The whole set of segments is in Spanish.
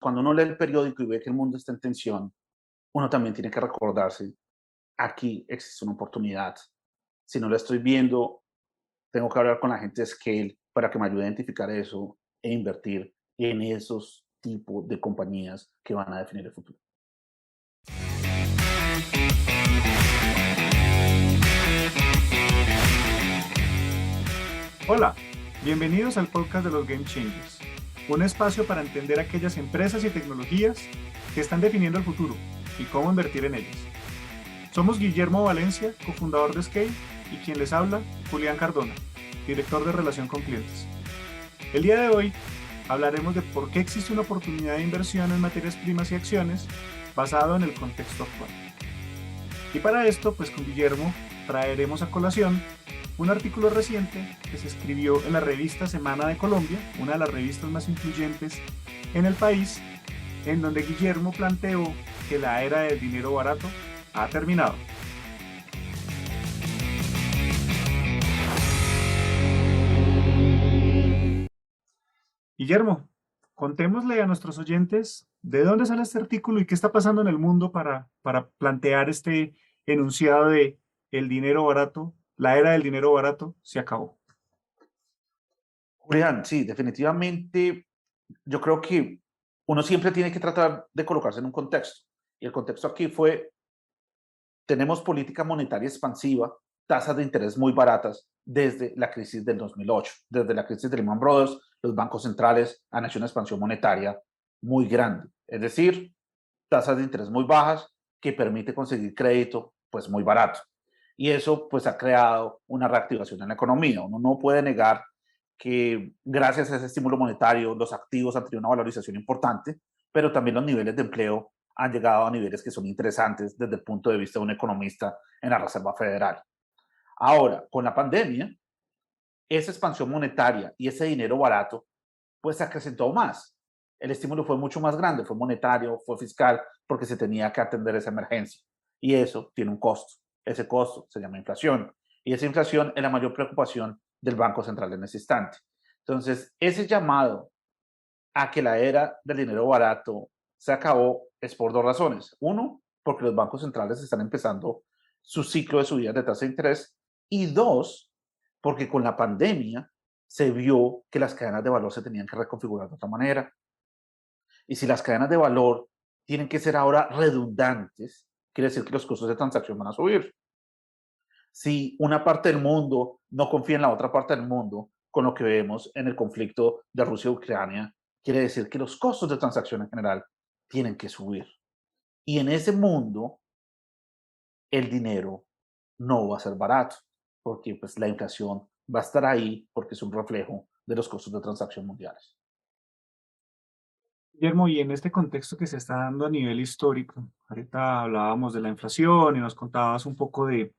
cuando uno lee el periódico y ve que el mundo está en tensión, uno también tiene que recordarse, aquí existe una oportunidad. Si no la estoy viendo, tengo que hablar con la gente de Scale para que me ayude a identificar eso e invertir en esos tipos de compañías que van a definir el futuro. Hola, bienvenidos al podcast de los Game Changers, un espacio para entender aquellas empresas y tecnologías que están definiendo el futuro y cómo invertir en ellas. Somos Guillermo Valencia, cofundador de Scale, y quien les habla, Julián Cardona, director de Relación con Clientes. El día de hoy hablaremos de por qué existe una oportunidad de inversión en materias primas y acciones basado en el contexto actual. Y para esto, pues con Guillermo traeremos a colación un artículo reciente que se escribió en la revista Semana de Colombia, una de las revistas más influyentes en el país, en donde Guillermo planteó que la era del dinero barato ha terminado. Guillermo, contémosle a nuestros oyentes de dónde sale este artículo y qué está pasando en el mundo para plantear este enunciado de el dinero barato, la era del dinero barato se acabó. Julián, sí, definitivamente yo creo que uno siempre tiene que tratar de colocarse en un contexto. Y el contexto aquí fue, tenemos política monetaria expansiva, tasas de interés muy baratas desde la crisis del 2008. Desde la crisis de Lehman Brothers, los bancos centrales han hecho una expansión monetaria muy grande. Es decir, tasas de interés muy bajas que permite conseguir crédito pues muy barato. Y eso pues ha creado una reactivación en la economía. Uno no puede negar que gracias a ese estímulo monetario los activos han tenido una valorización importante, pero también los niveles de empleo han llegado a niveles que son interesantes desde el punto de vista de un economista en la Reserva Federal. Ahora, con la pandemia, esa expansión monetaria y ese dinero barato, pues se acrecentó más. El estímulo fue mucho más grande, fue monetario, fue fiscal, porque se tenía que atender esa emergencia. Y eso tiene un costo. Ese costo se llama inflación. Y esa inflación es la mayor preocupación del Banco Central en ese instante. Entonces, ese llamado a que la era del dinero barato se acabó es por dos razones. Uno, porque los bancos centrales están empezando su ciclo de subidas de tasa de interés. Y dos, porque con la pandemia se vio que las cadenas de valor se tenían que reconfigurar de otra manera. Y si las cadenas de valor tienen que ser ahora redundantes, quiere decir que los costos de transacción van a subir. Si una parte del mundo no confía en la otra parte del mundo, con lo que vemos en el conflicto de Rusia y Ucrania, quiere decir que los costos de transacción en general tienen que subir. Y en ese mundo, el dinero no va a ser barato, porque pues, la inflación va a estar ahí porque es un reflejo de los costos de transacción mundiales. Guillermo, y en este contexto que se está dando a nivel histórico, ahorita hablábamos de la inflación y nos contabas un poco de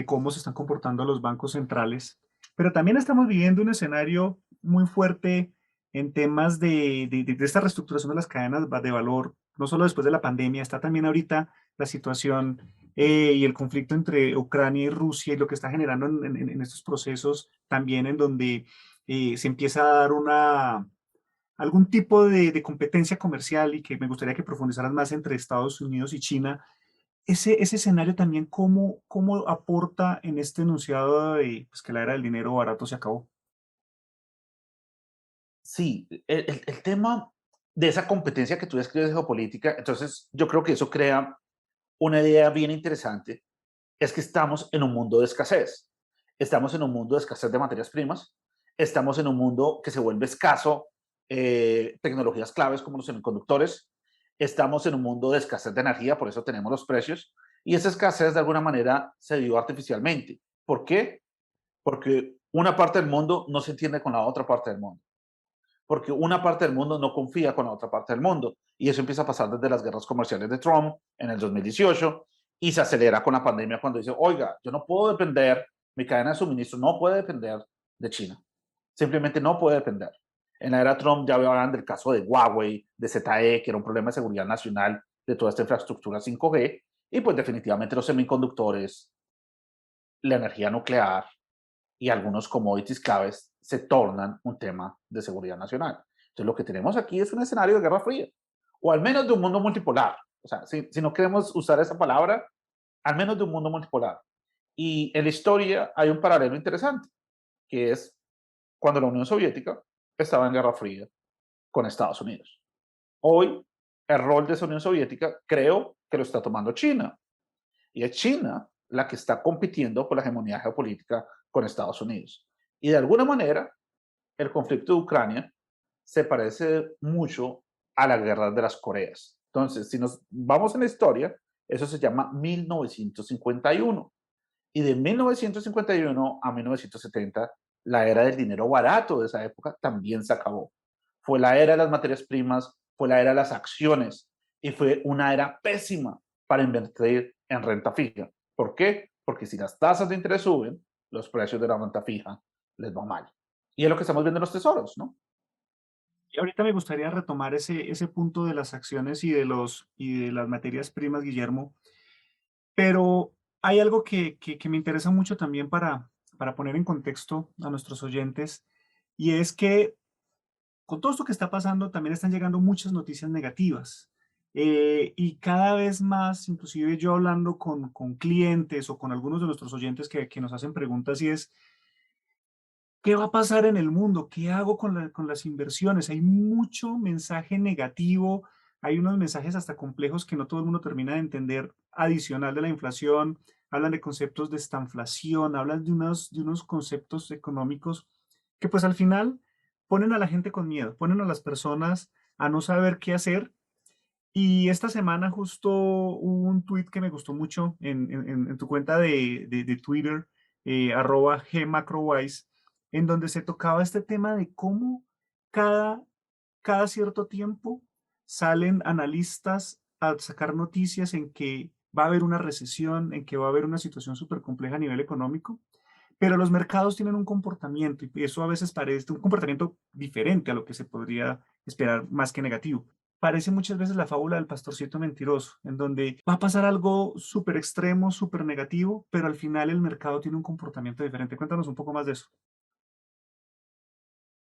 cómo se están comportando los bancos centrales, pero también estamos viviendo un escenario muy fuerte en temas de esta reestructuración de las cadenas de valor, no solo después de la pandemia, está también ahorita la situación y el conflicto entre Ucrania y Rusia y lo que está generando en estos procesos también en donde se empieza a dar algún tipo de competencia comercial y que me gustaría que profundizaran más entre Estados Unidos y China. Ese escenario también, ¿cómo aporta en este enunciado de pues, que la era del dinero barato se acabó? Sí, el tema de esa competencia que tú describes de geopolítica, entonces yo creo que eso crea una idea bien interesante, es que estamos en un mundo de escasez. Estamos en un mundo de escasez de materias primas, estamos en un mundo que se vuelve escaso, tecnologías claves como los semiconductores, estamos en un mundo de escasez de energía, por eso tenemos los precios, y esa escasez de alguna manera se dio artificialmente. ¿Por qué? Porque una parte del mundo no se entiende con la otra parte del mundo, porque una parte del mundo no confía con la otra parte del mundo. Y eso empieza a pasar desde las guerras comerciales de Trump en el 2018 y se acelera con la pandemia cuando dice, oiga, yo no puedo depender, mi cadena de suministro no puede depender de China. Simplemente no puede depender. En la era Trump ya hablaban del caso de Huawei, de ZTE, que era un problema de seguridad nacional de toda esta infraestructura 5G, y pues definitivamente los semiconductores, la energía nuclear y algunos commodities claves se tornan un tema de seguridad nacional. Entonces, lo que tenemos aquí es un escenario de guerra fría. o al menos de un mundo multipolar. O sea, si no queremos usar esa palabra, al menos de un mundo multipolar. Y en la historia hay un paralelo interesante, que es cuando la Unión Soviética estaba en Guerra Fría con Estados Unidos. Hoy, el rol de esa Unión Soviética creo que lo está tomando China. Y es China la que está compitiendo por la hegemonía geopolítica con Estados Unidos. Y de alguna manera, el conflicto de Ucrania se parece mucho a la guerra de las Coreas. Entonces, si nos vamos en la historia, eso se llama 1951. Y de 1951 a 1970, la era del dinero barato de esa época también se acabó. Fue la era de las materias primas, fue la era de las acciones y fue una era pésima para invertir en renta fija. ¿Por qué? Porque si las tasas de interés suben, los precios de la renta fija les va mal. Y es lo que estamos viendo en los tesoros, ¿no? Y ahorita me gustaría retomar ese punto de las acciones y de las materias primas, Guillermo, pero hay algo que me interesa mucho también para poner en contexto a nuestros oyentes, y es que con todo esto que está pasando también están llegando muchas noticias negativas. Y cada vez más, inclusive yo hablando con clientes o con algunos de nuestros oyentes que nos hacen preguntas y es, ¿qué va a pasar en el mundo? ¿Qué hago con las inversiones? Hay mucho mensaje negativo, hay unos mensajes hasta complejos que no todo el mundo termina de entender, adicional de la inflación, hablan de conceptos de estanflación, hablan de unos conceptos económicos que pues al final ponen a la gente con miedo, ponen a las personas a no saber qué hacer. Y esta semana justo hubo un tweet que me gustó mucho en tu cuenta de Twitter, @gmacrowise, en donde se tocaba este tema de cómo cada, cada cierto tiempo salen analistas a sacar noticias en que va a haber una recesión, en que va a haber una situación súper compleja a nivel económico, pero los mercados tienen un comportamiento y eso a veces parece un comportamiento diferente a lo que se podría esperar más que negativo. Parece muchas veces la fábula del pastorcito mentiroso, en donde va a pasar algo súper extremo, súper negativo, pero al final el mercado tiene un comportamiento diferente. Cuéntanos un poco más de eso.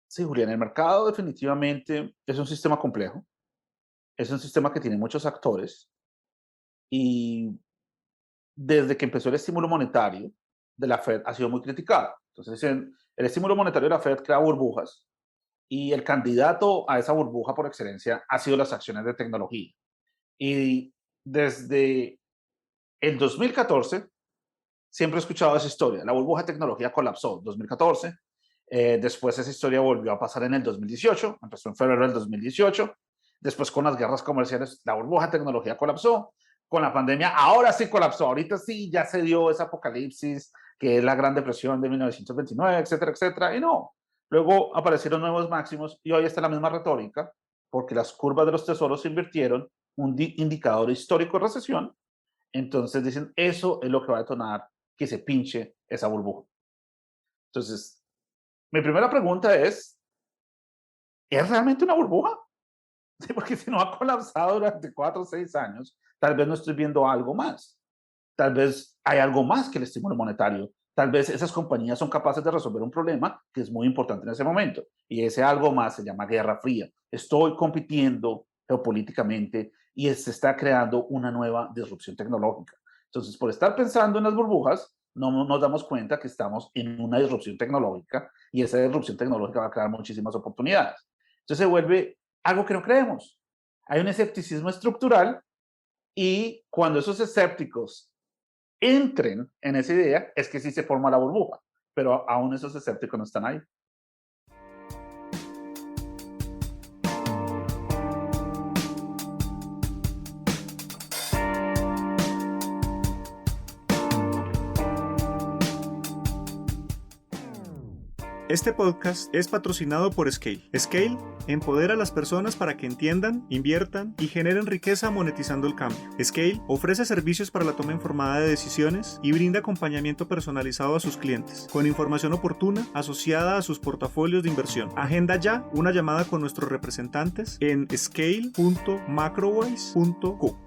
Sí, Julián, el mercado definitivamente es un sistema complejo, es un sistema que tiene muchos actores y desde que empezó el estímulo monetario de la Fed ha sido muy criticado. Entonces, el estímulo monetario de la Fed crea burbujas y el candidato a esa burbuja por excelencia ha sido las acciones de tecnología. Y desde el 2014 siempre he escuchado esa historia. La burbuja de tecnología colapsó en 2014. Después esa historia volvió a pasar en el 2018, empezó en febrero del 2018. Después con las guerras comerciales, la burbuja de tecnología colapsó. Con la pandemia, ahora sí colapsó. Ahorita sí ya se dio ese apocalipsis, que es la Gran Depresión de 1929, etcétera, etcétera. Y no. Luego aparecieron nuevos máximos y hoy está la misma retórica, porque las curvas de los tesoros se invirtieron, un indicador histórico de recesión. Entonces dicen, eso es lo que va a detonar que se pinche esa burbuja. Entonces, mi primera pregunta ¿es realmente una burbuja? Sí, porque si no ha colapsado durante 4 o 6 años, tal vez no estoy viendo algo más. Tal vez hay algo más que el estímulo monetario. Tal vez esas compañías son capaces de resolver un problema que es muy importante en ese momento. Y ese algo más se llama Guerra Fría. Estoy compitiendo geopolíticamente y se está creando una nueva disrupción tecnológica. Entonces, por estar pensando en las burbujas, no nos damos cuenta que estamos en una disrupción tecnológica y esa disrupción tecnológica va a crear muchísimas oportunidades. Entonces se vuelve algo que no creemos. Hay un escepticismo estructural y cuando esos escépticos entren en esa idea, es que sí se forma la burbuja, pero aún esos escépticos no están ahí. Este podcast es patrocinado por Scale. Scale empodera a las personas para que entiendan, inviertan y generen riqueza monetizando el cambio. Scale ofrece servicios para la toma informada de decisiones y brinda acompañamiento personalizado a sus clientes, con información oportuna asociada a sus portafolios de inversión. Agenda ya una llamada con nuestros representantes en scale.macrowise.co.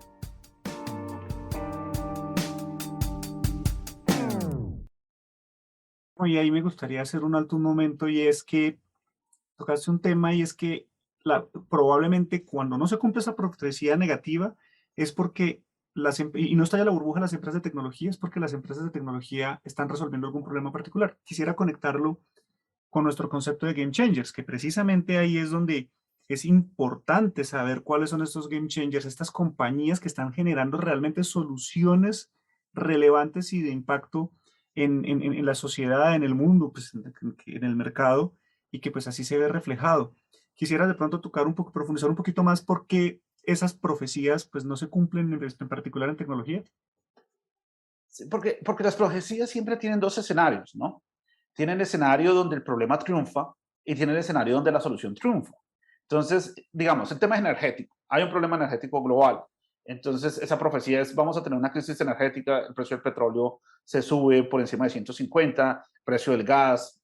Y ahí me gustaría hacer un alto un momento y es que tocaste un tema y es que probablemente cuando no se cumple esa profecía negativa es porque y no está ya la burbuja de las empresas de tecnología, es porque las empresas de tecnología están resolviendo algún problema particular. Quisiera conectarlo con nuestro concepto de game changers, que precisamente ahí es donde es importante saber cuáles son estos game changers, estas compañías que están generando realmente soluciones relevantes y de impacto en la sociedad, en el mundo, pues, en el mercado, y que pues así se ve reflejado. Quisiera de pronto tocar un poco, profundizar un poquito más por qué esas profecías pues no se cumplen en particular en tecnología. Sí, porque las profecías siempre tienen dos escenarios, ¿no? Tienen el escenario donde el problema triunfa y tienen el escenario donde la solución triunfa. Entonces, digamos, el tema es energético. Hay un problema energético global. Entonces, esa profecía es, vamos a tener una crisis energética, el precio del petróleo se sube por encima de 150, precio del gas,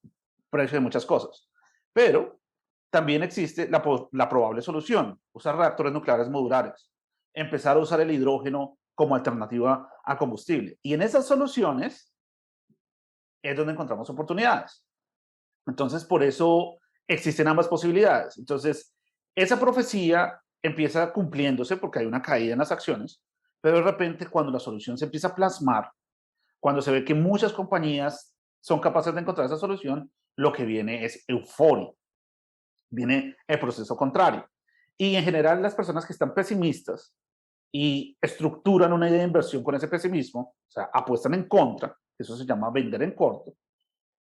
precio de muchas cosas. Pero también existe la probable solución, usar reactores nucleares modulares, empezar a usar el hidrógeno como alternativa a combustible. Y en esas soluciones es donde encontramos oportunidades. Entonces, por eso existen ambas posibilidades. Entonces, esa profecía empieza cumpliéndose porque hay una caída en las acciones, pero de repente cuando la solución se empieza a plasmar, cuando se ve que muchas compañías son capaces de encontrar esa solución, lo que viene es euforia, viene el proceso contrario. Y en general las personas que están pesimistas y estructuran una idea de inversión con ese pesimismo, o sea, apuestan en contra, eso se llama vender en corto,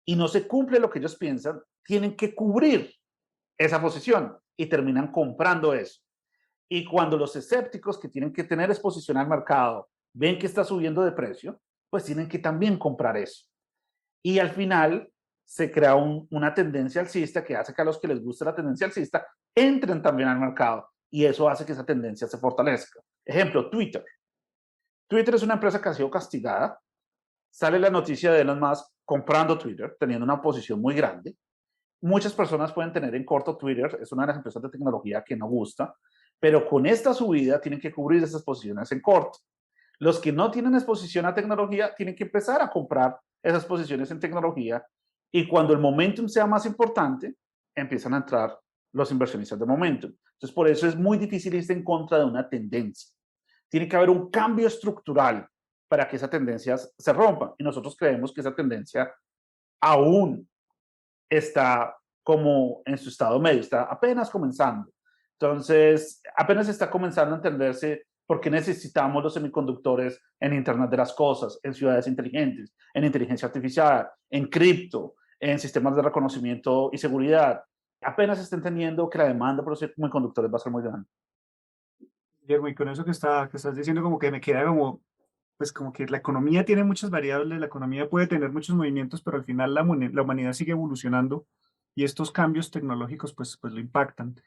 y no se cumple lo que ellos piensan, tienen que cubrir esa posición y terminan comprando eso. Y cuando los escépticos que tienen que tener exposición al mercado ven que está subiendo de precio, pues tienen que también comprar eso. Y al final se crea una tendencia alcista que hace que a los que les gusta la tendencia alcista entren también al mercado y eso hace que esa tendencia se fortalezca. Ejemplo, Twitter. Twitter es una empresa que ha sido castigada. Sale la noticia de Elon Musk comprando Twitter, teniendo una posición muy grande. Muchas personas pueden tener en corto Twitter, es una de las empresas de tecnología que no gusta, pero con esta subida tienen que cubrir esas posiciones en corto. Los que no tienen exposición a tecnología tienen que empezar a comprar esas posiciones en tecnología y cuando el momentum sea más importante, empiezan a entrar los inversionistas de momentum. Entonces, por eso es muy difícil irse en contra de una tendencia. Tiene que haber un cambio estructural para que esa tendencia se rompa. Y nosotros creemos que esa tendencia aún está como en su estado medio, está apenas comenzando. Entonces, apenas está comenzando a entenderse por qué necesitamos los semiconductores en Internet de las Cosas, en ciudades inteligentes, en inteligencia artificial, en cripto, en sistemas de reconocimiento y seguridad. Apenas está entendiendo que la demanda por los semiconductores va a ser muy grande. Guillermo, y con eso que estás diciendo como que me queda como, pues como que la economía tiene muchas variables, la economía puede tener muchos movimientos, pero al final la humanidad sigue evolucionando y estos cambios tecnológicos pues lo impactan.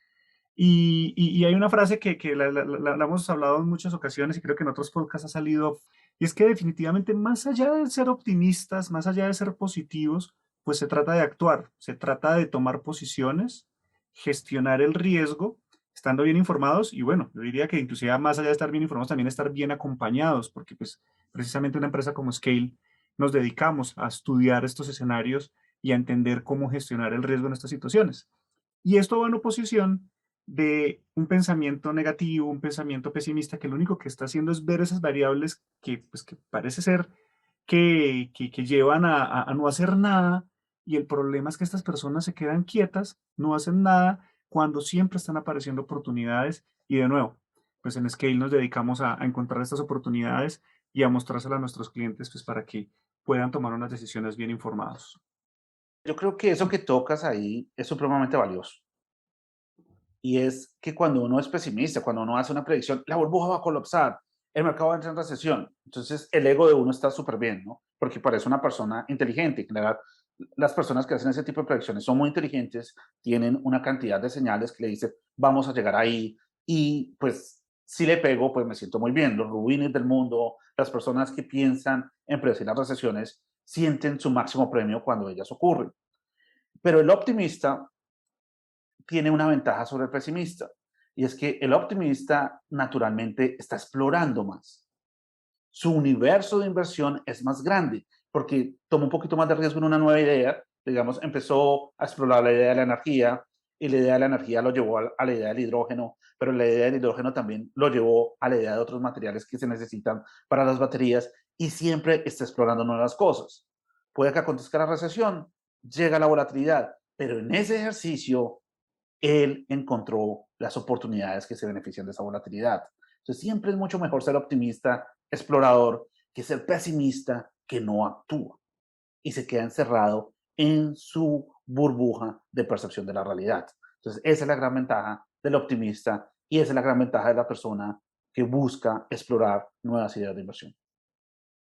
Y hay una frase que la hemos hablado en muchas ocasiones y creo que en otros podcasts ha salido, y es que definitivamente más allá de ser optimistas, más allá de ser positivos, pues se trata de actuar, se trata de tomar posiciones, gestionar el riesgo, estando bien informados y bueno, yo diría que inclusive más allá de estar bien informados, también estar bien acompañados, porque pues precisamente una empresa como Scale nos dedicamos a estudiar estos escenarios y a entender cómo gestionar el riesgo en estas situaciones. Y esto va en oposición de un pensamiento negativo, un pensamiento pesimista, que lo único que está haciendo es ver esas variables que, pues, que parece ser que llevan a no hacer nada, y el problema es que estas personas se quedan quietas, no hacen nada, cuando siempre están apareciendo oportunidades, y de nuevo, pues en Scale nos dedicamos a encontrar estas oportunidades y a mostrárselas a nuestros clientes, pues para que puedan tomar unas decisiones bien informados. Yo creo que eso que tocas ahí es supremamente valioso. Y es que cuando uno es pesimista, cuando uno hace una predicción, la burbuja va a colapsar, el mercado va a entrar en recesión. Entonces, el ego de uno está súper bien, ¿no? Porque parece una persona inteligente. En general, las personas que hacen ese tipo de predicciones son muy inteligentes, tienen una cantidad de señales que le dicen, vamos a llegar ahí. Y pues, si le pego, pues me siento muy bien. Los rubines del mundo, las personas que piensan en predecir las recesiones, sienten su máximo premio cuando ellas ocurren. Pero el optimista tiene una ventaja sobre el pesimista, y es que el optimista naturalmente está explorando más. Su universo de inversión es más grande porque toma un poquito más de riesgo en una nueva idea. Digamos, empezó a explorar la idea de la energía, y la idea de la energía lo llevó a la idea del hidrógeno, pero la idea del hidrógeno también lo llevó a la idea de otros materiales que se necesitan para las baterías y siempre está explorando nuevas cosas. Puede que acontezca la recesión, llega la volatilidad, pero en ese ejercicio él encontró las oportunidades que se benefician de esa volatilidad. Entonces siempre es mucho mejor ser optimista, explorador, que ser pesimista que no actúa y se queda encerrado en su burbuja de percepción de la realidad. Entonces, esa es la gran ventaja del optimista y esa es la gran ventaja de la persona que busca explorar nuevas ideas de inversión.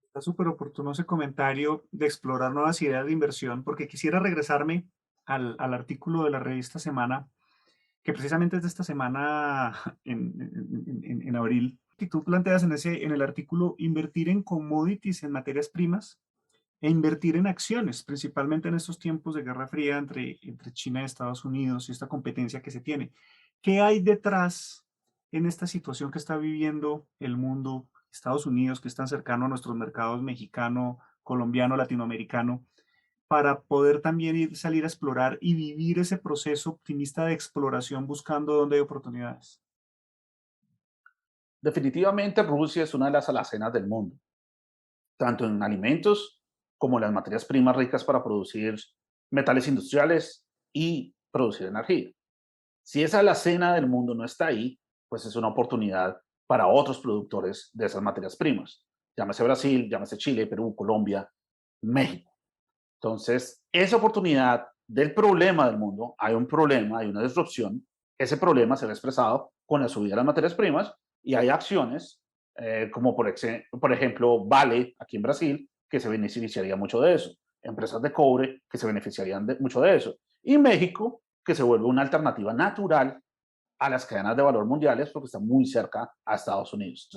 Está súper oportuno ese comentario de explorar nuevas ideas de inversión, porque quisiera regresarme al artículo de la revista Semana, que precisamente es de esta semana en abril. Y tú planteas en el artículo invertir en commodities, en materias primas, e invertir en acciones, principalmente en estos tiempos de Guerra Fría entre China y Estados Unidos y esta competencia que se tiene. ¿Qué hay detrás en esta situación que está viviendo el mundo, Estados Unidos, que es tan cercano a nuestros mercados mexicano, colombiano, latinoamericano, para poder también salir a explorar y vivir ese proceso optimista de exploración buscando dónde hay oportunidades? Definitivamente Rusia es una de las alacenas del mundo, tanto en alimentos como en las materias primas ricas para producir metales industriales y producir energía. Si esa alacena del mundo no está ahí, pues es una oportunidad para otros productores de esas materias primas. Llámese Brasil, llámese Chile, Perú, Colombia, México. Entonces, esa oportunidad del problema del mundo, hay un problema, hay una disrupción, ese problema se ve expresado con la subida de las materias primas y hay acciones como por ejemplo Vale aquí en Brasil, que se beneficiaría mucho de eso, empresas de cobre que se beneficiarían mucho de eso, y México, que se vuelve una alternativa natural a las cadenas de valor mundiales porque está muy cerca a Estados Unidos.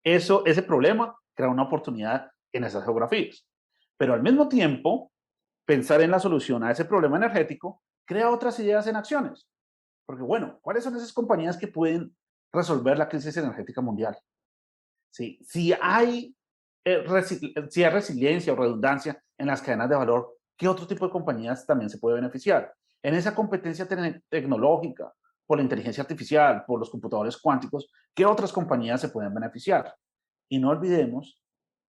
Entonces, ese problema crea una oportunidad en esas geografías. Pero al mismo tiempo, pensar en la solución a ese problema energético crea otras ideas en acciones. Porque, bueno, ¿cuáles son esas compañías que pueden resolver la crisis energética mundial? ¿Sí? Si hay resiliencia o redundancia en las cadenas de valor, ¿qué otro tipo de compañías también se puede beneficiar? En esa competencia tecnológica, por la inteligencia artificial, por los computadores cuánticos, ¿qué otras compañías se pueden beneficiar? Y no olvidemos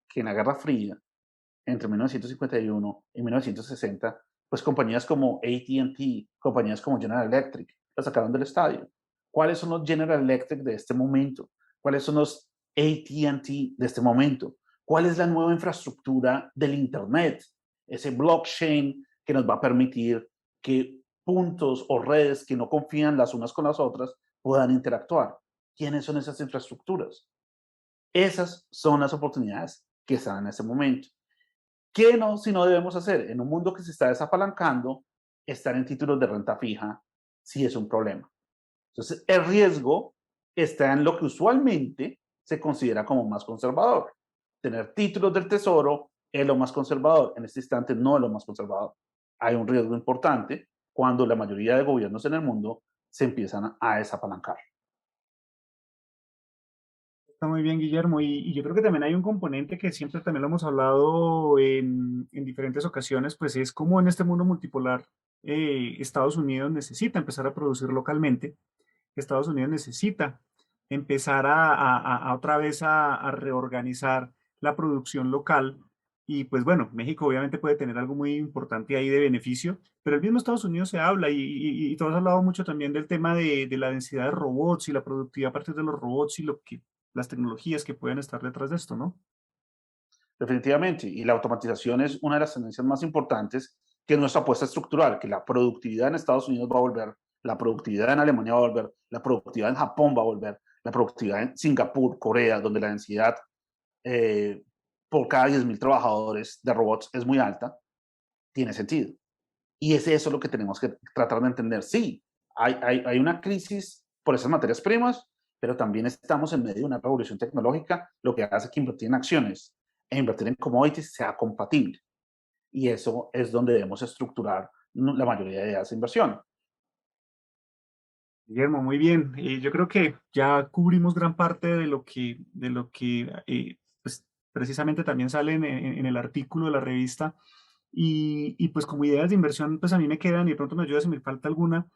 que en la Guerra Fría, entre 1951 y 1960, pues compañías como AT&T, compañías como General Electric, la sacaron del estadio. ¿Cuáles son los General Electric de este momento? ¿Cuáles son los AT&T de este momento? ¿Cuál es la nueva infraestructura del Internet? Ese blockchain que nos va a permitir que puntos o redes que no confían las unas con las otras puedan interactuar. ¿Quiénes son esas infraestructuras? Esas son las oportunidades que están en este momento. ¿Qué no, si no debemos hacer? En un mundo que se está desapalancando, estar en títulos de renta fija sí es un problema. Entonces, el riesgo está en lo que usualmente se considera como más conservador. Tener títulos del tesoro es lo más conservador. En este instante no es lo más conservador. Hay un riesgo importante cuando la mayoría de gobiernos en el mundo se empiezan a desapalancar. Está muy bien, Guillermo. Y yo creo que también hay un componente que siempre también lo hemos hablado en diferentes ocasiones, pues es como en este mundo multipolar, Estados Unidos necesita empezar a producir localmente. Estados Unidos necesita empezar a otra vez a reorganizar la producción local. Y pues bueno, México obviamente puede tener algo muy importante ahí de beneficio, pero el mismo Estados Unidos se habla y tú has hablado mucho también del tema de la densidad de robots y la productividad a partir de los robots y las tecnologías que pueden estar detrás de esto, ¿no? Definitivamente. Y la automatización es una de las tendencias más importantes, que es nuestra apuesta estructural, que la productividad en Estados Unidos va a volver, la productividad en Alemania va a volver, la productividad en Japón va a volver, la productividad en Singapur, Corea, donde la densidad eh, por cada 10.000 trabajadores de robots es muy alta, tiene sentido. Y es eso lo que tenemos que tratar de entender. Sí, hay una crisis por esas materias primas, pero también estamos en medio de una revolución tecnológica, lo que hace que invertir en acciones e invertir en commodities sea compatible. Y eso es donde debemos estructurar la mayoría de esa inversión. Guillermo, muy bien. Yo creo que ya cubrimos gran parte de lo que pues, precisamente también sale en el artículo de la revista. Y pues como ideas de inversión, pues a mí me quedan y de pronto me ayuda si me falta alguna.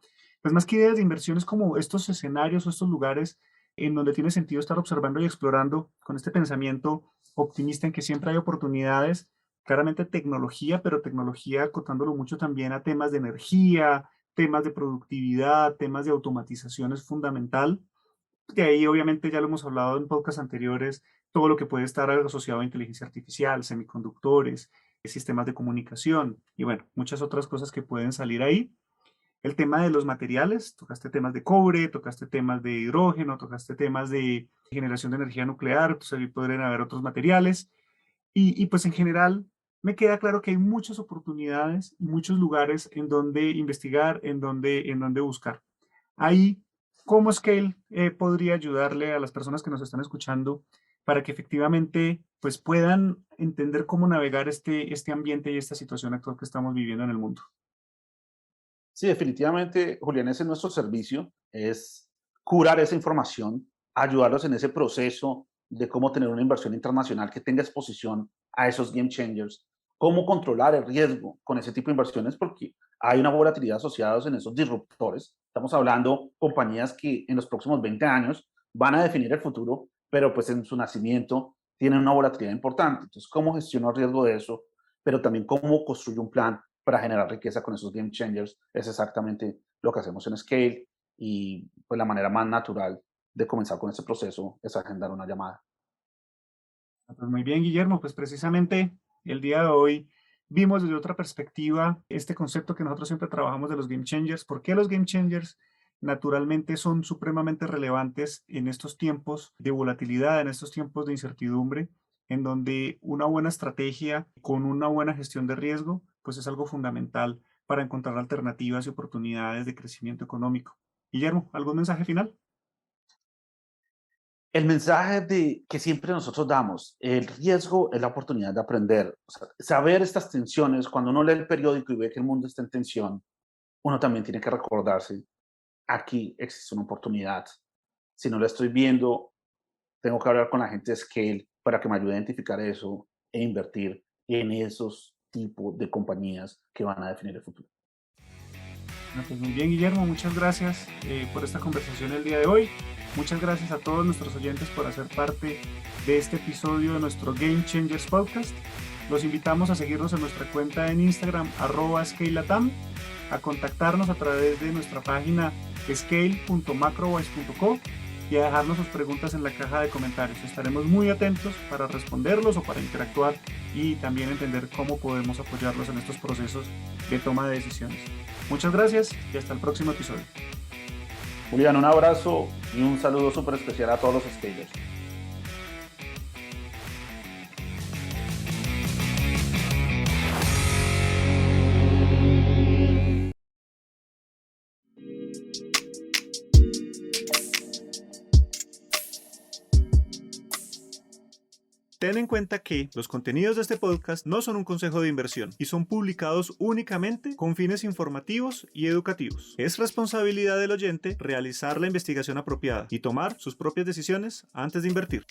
pues más que ideas de inversiones, como estos escenarios o estos lugares en donde tiene sentido estar observando y explorando con este pensamiento optimista en que siempre hay oportunidades, claramente tecnología, pero tecnología acotándolo mucho también a temas de energía, temas de productividad, temas de automatización es fundamental. De ahí, obviamente, ya lo hemos hablado en podcasts anteriores, todo lo que puede estar asociado a inteligencia artificial, semiconductores, sistemas de comunicación y bueno, muchas otras cosas que pueden salir ahí. El tema de los materiales, tocaste temas de cobre, tocaste temas de hidrógeno, tocaste temas de generación de energía nuclear, pues ahí podrían haber otros materiales. Pues en general me queda claro que hay muchas oportunidades y muchos lugares en donde investigar, en donde buscar. Ahí, ¿cómo Scale podría ayudarle a las personas que nos están escuchando para que efectivamente pues, puedan entender cómo navegar este ambiente y esta situación actual que estamos viviendo en el mundo? Sí, definitivamente, Julián, ese es nuestro servicio, es curar esa información, ayudarlos en ese proceso de cómo tener una inversión internacional que tenga exposición a esos game changers, cómo controlar el riesgo con ese tipo de inversiones, porque hay una volatilidad asociada en esos disruptores. Estamos hablando compañías que en los próximos 20 años van a definir el futuro, pero pues en su nacimiento tienen una volatilidad importante. Entonces, ¿cómo gestiono el riesgo de eso? Pero también cómo construyo un plan para generar riqueza con esos game changers. Es exactamente lo que hacemos en Scale y pues la manera más natural de comenzar con este proceso es agendar una llamada. Pues muy bien, Guillermo, pues precisamente el día de hoy vimos desde otra perspectiva este concepto que nosotros siempre trabajamos de los game changers. ¿Por qué los game changers naturalmente son supremamente relevantes en estos tiempos de volatilidad, en estos tiempos de incertidumbre, en donde una buena estrategia con una buena gestión de riesgo, pues es algo fundamental para encontrar alternativas y oportunidades de crecimiento económico? Guillermo, ¿algún mensaje final? El mensaje de que siempre nosotros damos, el riesgo es la oportunidad de aprender. O sea, saber estas tensiones, cuando uno lee el periódico y ve que el mundo está en tensión, uno también tiene que recordarse, aquí existe una oportunidad. Si no la estoy viendo, tengo que hablar con la gente de Scale para que me ayude a identificar eso e invertir en esos tipos de compañías que van a definir el futuro. Bueno, pues muy bien, Guillermo, muchas gracias por esta conversación el día de hoy. Muchas gracias a todos nuestros oyentes por hacer parte de este episodio de nuestro Game Changers Podcast. Los invitamos a seguirnos en nuestra cuenta en Instagram, @scalelatam, a contactarnos a través de nuestra página scale.macrowise.co y a dejarnos sus preguntas en la caja de comentarios. Estaremos muy atentos para responderlos o para interactuar y también entender cómo podemos apoyarlos en estos procesos de toma de decisiones. Muchas gracias y hasta el próximo episodio. Julián, un abrazo y un saludo súper especial a todos los scalers. Ten en cuenta que los contenidos de este podcast no son un consejo de inversión y son publicados únicamente con fines informativos y educativos. Es responsabilidad del oyente realizar la investigación apropiada y tomar sus propias decisiones antes de invertir.